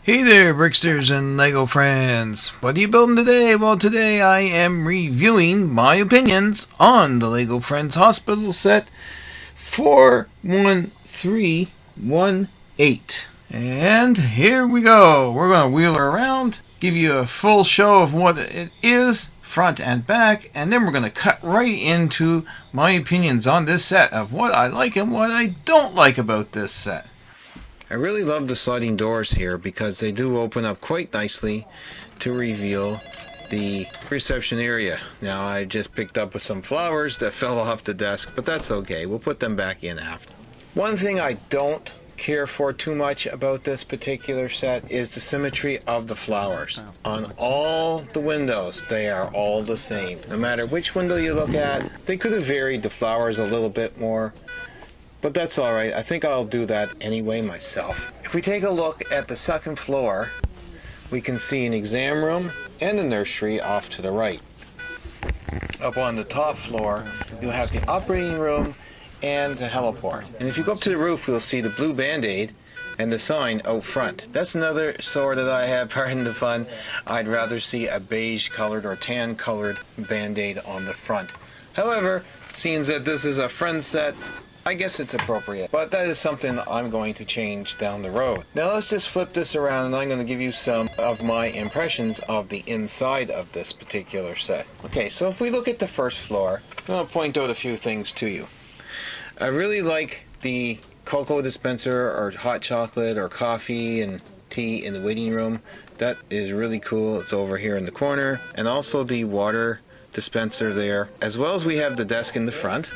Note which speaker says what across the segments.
Speaker 1: Hey there, Bricksters and Lego friends. What are you building today? Well, today I am reviewing my opinions on the Lego Friends Hospital set 41318. And here we go. We're going to wheel her around, give you a full show of what it is, front and back, and then we're going to cut right into my opinions on this set of what I like and what I don't like about this set. I really love the sliding doors here because they do open up quite nicely to reveal the reception area. Now I just picked up some flowers that fell off the desk, but that's okay. We'll put them back in after. One thing I don't care for too much about this particular set is the symmetry of the flowers. On all the windows, they are all the same. No matter which window you look at, they could have varied the flowers a little bit more. But that's alright, I think I'll do that anyway myself. If we take a look at the second floor, we can see an exam room and a nursery off to the right. Up on the top floor, you'll have the operating room and the heliport. And if you go up to the roof, you'll see the blue band-aid and the sign out front. That's another sore that I have, pardon the fun. I'd rather see a beige colored or tan colored band-aid on the front. However, seeing that this is a friend set, I guess it's appropriate, but that is something I'm going to change down the road. Now let's just flip this around and I'm going to give you some of my impressions of the inside of this particular set. Okay, so if we look at the first floor, I'm going to point out a few things to you. I really like the cocoa dispenser or hot chocolate or coffee and tea in the waiting room. That is really cool. It's over here in the corner. And also the water dispenser there, as well as we have the desk in the front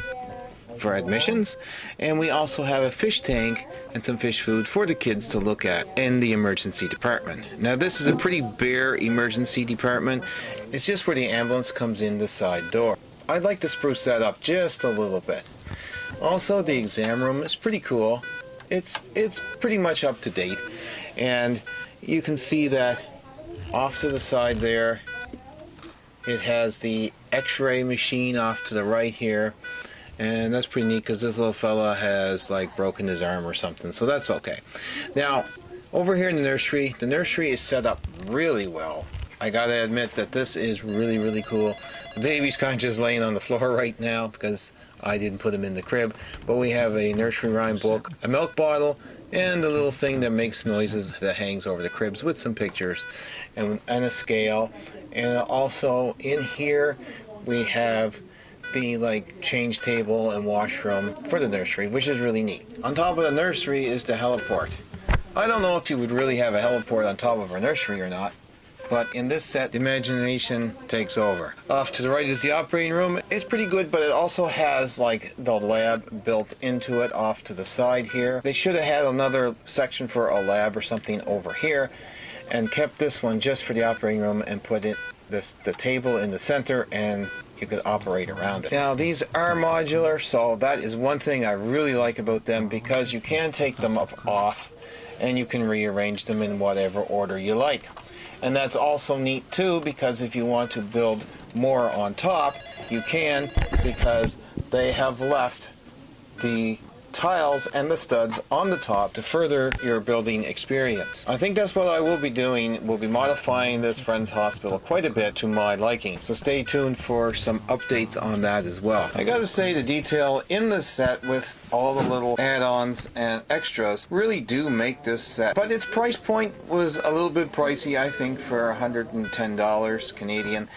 Speaker 1: for admissions, and we also have a fish tank and some fish food for the kids to look at in the emergency department. Now this is a pretty bare emergency department. It's just where the ambulance comes in the side door. I'd like to spruce that up just a little bit. Also, the exam room is pretty cool. It's pretty much up to date, and you can see that off to the side there it has the x-ray machine off to the right here. And that's pretty neat because this little fella has like broken his arm or something, so that's okay. Now, over here in the nursery is set up really well. I gotta admit that this is really, really cool. The baby's kind of just laying on the floor right now because I didn't put him in the crib. But we have a nursery rhyme book, a milk bottle, and a little thing that makes noises that hangs over the cribs with some pictures and a scale. And also in here we have the change table and washroom for the nursery, which is really neat. On top of the nursery is the heliport. I don't know if you would really have a heliport on top of a nursery or not, but in this set, the imagination takes over. Off to the right is the operating room. It's pretty good, but it also has like the lab built into it off to the side here. They should have had another section for a lab or something over here and kept this one just for the operating room and put the table in the center, and you could operate around it. Now these are modular, so that is one thing I really like about them, because you can take them off and you can rearrange them in whatever order you like. And that's also neat too, because if you want to build more on top, you can, because they have left the tiles and the studs on the top to further your building experience. I think that's what I will be doing. We'll be modifying this Friends Hospital quite a bit to my liking, so stay tuned for some updates on that as well. I gotta say, the detail in this set with all the little add-ons and extras really do make this set, but its price point was a little bit pricey, I think, for $110 Canadian.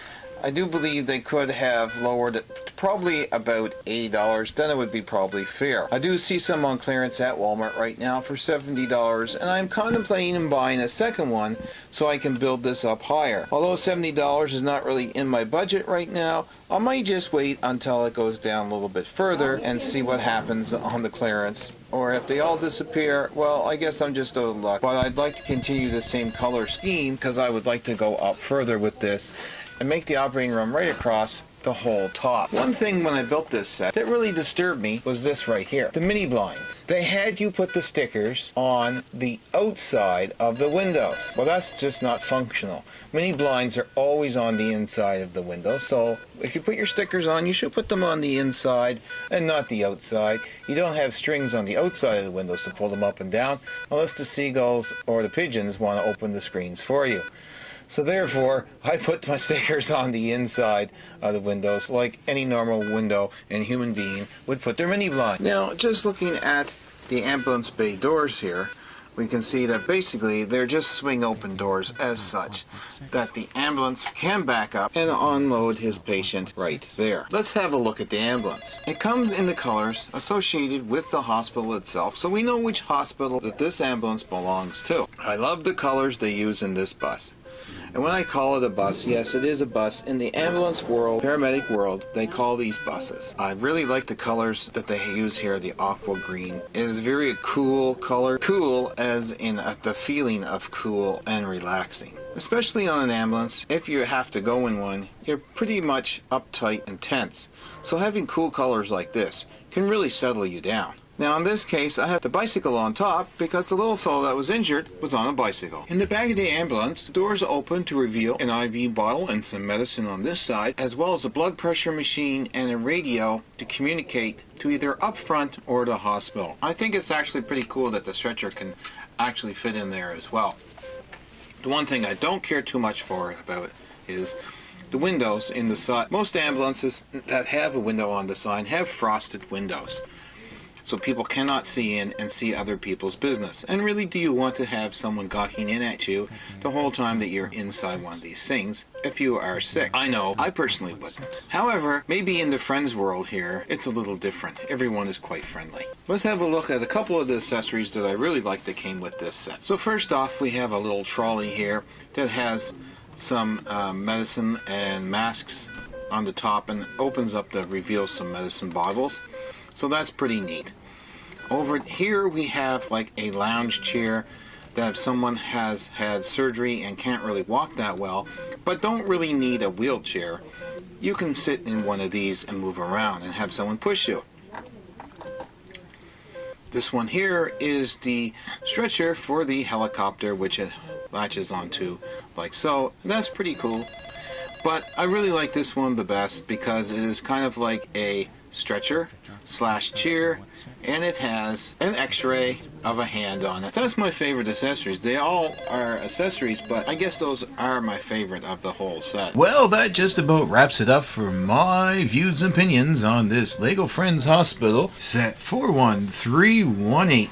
Speaker 1: I do believe they could have lowered it to probably about $80, then it would be probably fair. I do see some on clearance at Walmart right now for $70, and I'm contemplating buying a second one so I can build this up higher. Although $70 is not really in my budget right now, I might just wait until it goes down a little bit further and see what happens on the clearance. Or if they all disappear, well, I guess I'm just out of luck. But I'd like to continue the same color scheme because I would like to go up further with this and make the operating room right across the whole top. One thing when I built this set that really disturbed me was this right here, the mini blinds. They had you put the stickers on the outside of the windows. Well, that's just not functional. Mini blinds are always on the inside of the window, so if you put your stickers on, you should put them on the inside and not the outside. You don't have strings on the outside of the windows to pull them up and down unless the seagulls or the pigeons want to open the screens for you. So therefore, I put my stickers on the inside of the windows like any normal window and human being would put their mini blind. Now, just looking at the ambulance bay doors here, we can see that basically they're just swing open doors as such, that the ambulance can back up and unload his patient right there. Let's have a look at the ambulance. It comes in the colors associated with the hospital itself, so we know which hospital that this ambulance belongs to. I love the colors they use in this bus. And when I call it a bus, yes, it is a bus. In the ambulance world, paramedic world, they call these buses. I really like the colors that they use here, the aqua green. It is a very cool color. Cool as in the feeling of cool and relaxing. Especially on an ambulance, if you have to go in one, you're pretty much uptight and tense. So having cool colors like this can really settle you down. Now in this case, I have the bicycle on top because the little fellow that was injured was on a bicycle. In the back of the ambulance, the doors open to reveal an IV bottle and some medicine on this side, as well as a blood pressure machine and a radio to communicate to either up front or the hospital. I think it's actually pretty cool that the stretcher can actually fit in there as well. The one thing I don't care too much for about is the windows in the side. Most ambulances that have a window on the side have frosted windows, so people cannot see in and see other people's business. And really, do you want to have someone gawking in at you the whole time that you're inside one of these things if you are sick? I know, I personally wouldn't. However, maybe in the friends world here, it's a little different. Everyone is quite friendly. Let's have a look at a couple of the accessories that I really like that came with this set. So first off, we have a little trolley here that has some medicine and masks on the top and opens up to reveal some medicine bottles. So that's pretty neat. Over here we have like a lounge chair that if someone has had surgery and can't really walk that well, but don't really need a wheelchair, you can sit in one of these and move around and have someone push you. This one here is the stretcher for the helicopter, which it latches onto like so. That's pretty cool. But I really like this one the best because it is kind of like a stretcher slash chair, and it has an x-ray of a hand on it. That's my favorite accessories. They all are accessories, but I guess those are my favorite of the whole set. Well, that just about wraps it up for my views and opinions on this Lego Friends Hospital set 41318.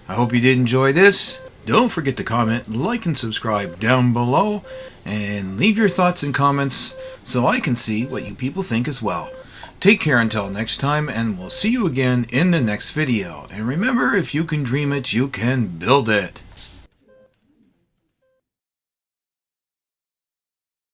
Speaker 1: I hope you did enjoy this. Don't forget to comment, like, and subscribe down below, and leave your thoughts and comments so I can see what you people think as well. Take care until next time, and we'll see you again in the next video. And remember, if you can dream it, you can build it.